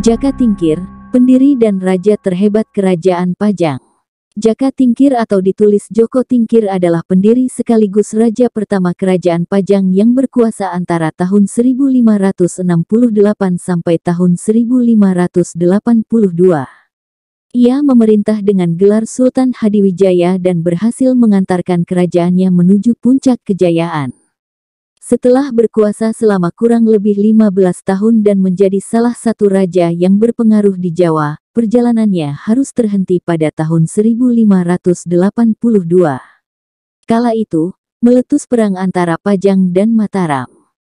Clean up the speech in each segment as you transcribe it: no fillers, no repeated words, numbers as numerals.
Jaka Tingkir, pendiri dan raja terhebat Kerajaan Pajang. Jaka Tingkir atau ditulis Joko Tingkir adalah pendiri sekaligus raja pertama Kerajaan Pajang yang berkuasa antara tahun 1568 sampai tahun 1582. Ia memerintah dengan gelar Sultan Hadiwijaya dan berhasil mengantarkan kerajaannya menuju puncak kejayaan. Setelah berkuasa selama kurang lebih 15 tahun dan menjadi salah satu raja yang berpengaruh di Jawa, perjalanannya harus terhenti pada tahun 1582. Kala itu, meletus perang antara Pajang dan Mataram.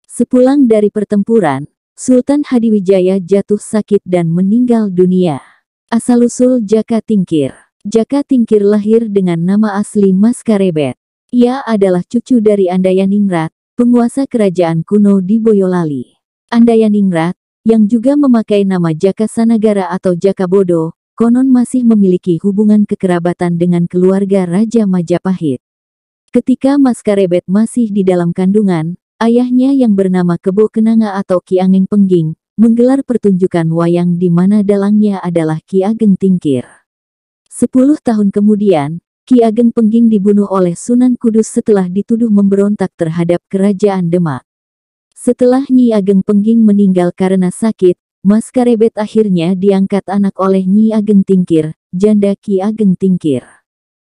Sepulang dari pertempuran, Sultan Hadiwijaya jatuh sakit dan meninggal dunia. Asal-usul Jaka Tingkir. Jaka Tingkir lahir dengan nama asli Mas Karebet. Ia adalah cucu dari Andayaningrat, penguasa kerajaan kuno di Boyolali. Andayaningrat, yang juga memakai nama Jaka Sanagara atau Jaka Bodo, konon masih memiliki hubungan kekerabatan dengan keluarga Raja Majapahit. Ketika Mas Karebet masih di dalam kandungan, ayahnya yang bernama Kebo Kenanga atau Ki Angeng Pengging, menggelar pertunjukan wayang di mana dalangnya adalah Ki Ageng Tingkir. 10 tahun kemudian, Ki Ageng Pengging dibunuh oleh Sunan Kudus setelah dituduh memberontak terhadap Kerajaan Demak. Setelah Nyi Ageng Pengging meninggal karena sakit, Mas Karebet akhirnya diangkat anak oleh Nyi Ageng Tingkir, janda Ki Ageng Tingkir.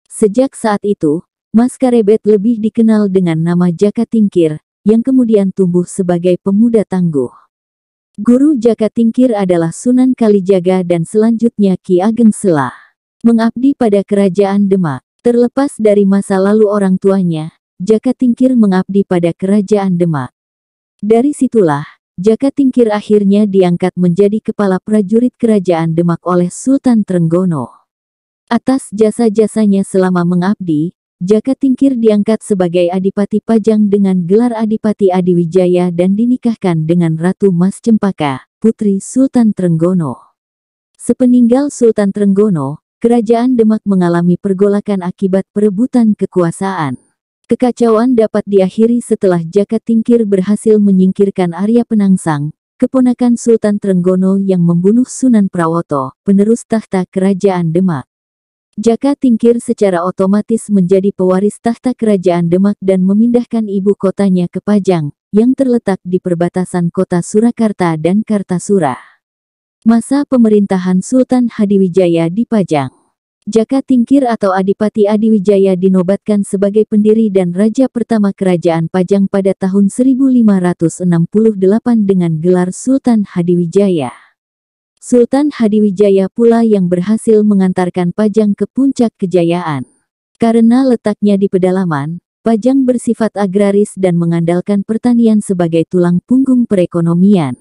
Sejak saat itu, Mas Karebet lebih dikenal dengan nama Jaka Tingkir, yang kemudian tumbuh sebagai pemuda tangguh. Guru Jaka Tingkir adalah Sunan Kalijaga dan selanjutnya Ki Ageng Selah. Mengabdi pada Kerajaan Demak. Terlepas dari masa lalu orang tuanya, Jaka Tingkir mengabdi pada Kerajaan Demak. Dari situlah, Jaka Tingkir akhirnya diangkat menjadi kepala prajurit Kerajaan Demak oleh Sultan Trenggono. Atas jasa-jasanya selama mengabdi, Jaka Tingkir diangkat sebagai Adipati Pajang dengan gelar Adipati Adiwijaya dan dinikahkan dengan Ratu Mas Cempaka, putri Sultan Trenggono. Sepeninggal Sultan Trenggono, Kerajaan Demak mengalami pergolakan akibat perebutan kekuasaan. Kekacauan dapat diakhiri setelah Jaka Tingkir berhasil menyingkirkan Arya Penangsang, keponakan Sultan Trenggono yang membunuh Sunan Prawoto, penerus tahta Kerajaan Demak. Jaka Tingkir secara otomatis menjadi pewaris tahta Kerajaan Demak dan memindahkan ibu kotanya ke Pajang, yang terletak di perbatasan kota Surakarta dan Kartasura. Masa pemerintahan Sultan Hadiwijaya di Pajang. Jaka Tingkir atau Adipati Adiwijaya dinobatkan sebagai pendiri dan raja pertama Kerajaan Pajang pada tahun 1568 dengan gelar Sultan Hadiwijaya. Sultan Hadiwijaya pula yang berhasil mengantarkan Pajang ke puncak kejayaan. Karena letaknya di pedalaman, Pajang bersifat agraris dan mengandalkan pertanian sebagai tulang punggung perekonomian.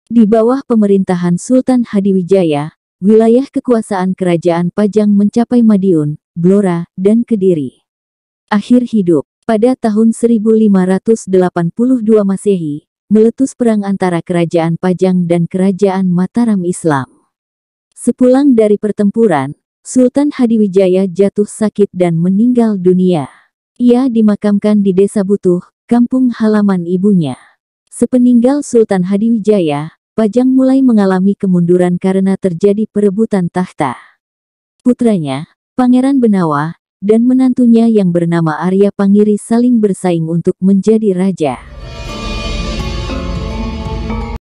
Di bawah pemerintahan Sultan Hadiwijaya, wilayah kekuasaan Kerajaan Pajang mencapai Madiun, Blora, dan Kediri. Akhir hidup. Pada tahun 1582 Masehi, meletus perang antara Kerajaan Pajang dan Kerajaan Mataram Islam. Sepulang dari pertempuran, Sultan Hadiwijaya jatuh sakit dan meninggal dunia. Ia dimakamkan di Desa Butuh, kampung halaman ibunya. Sepeninggal Sultan Hadiwijaya, Pajang mulai mengalami kemunduran karena terjadi perebutan tahta. Putranya, Pangeran Benawa, dan menantunya yang bernama Arya Pangiri saling bersaing untuk menjadi raja.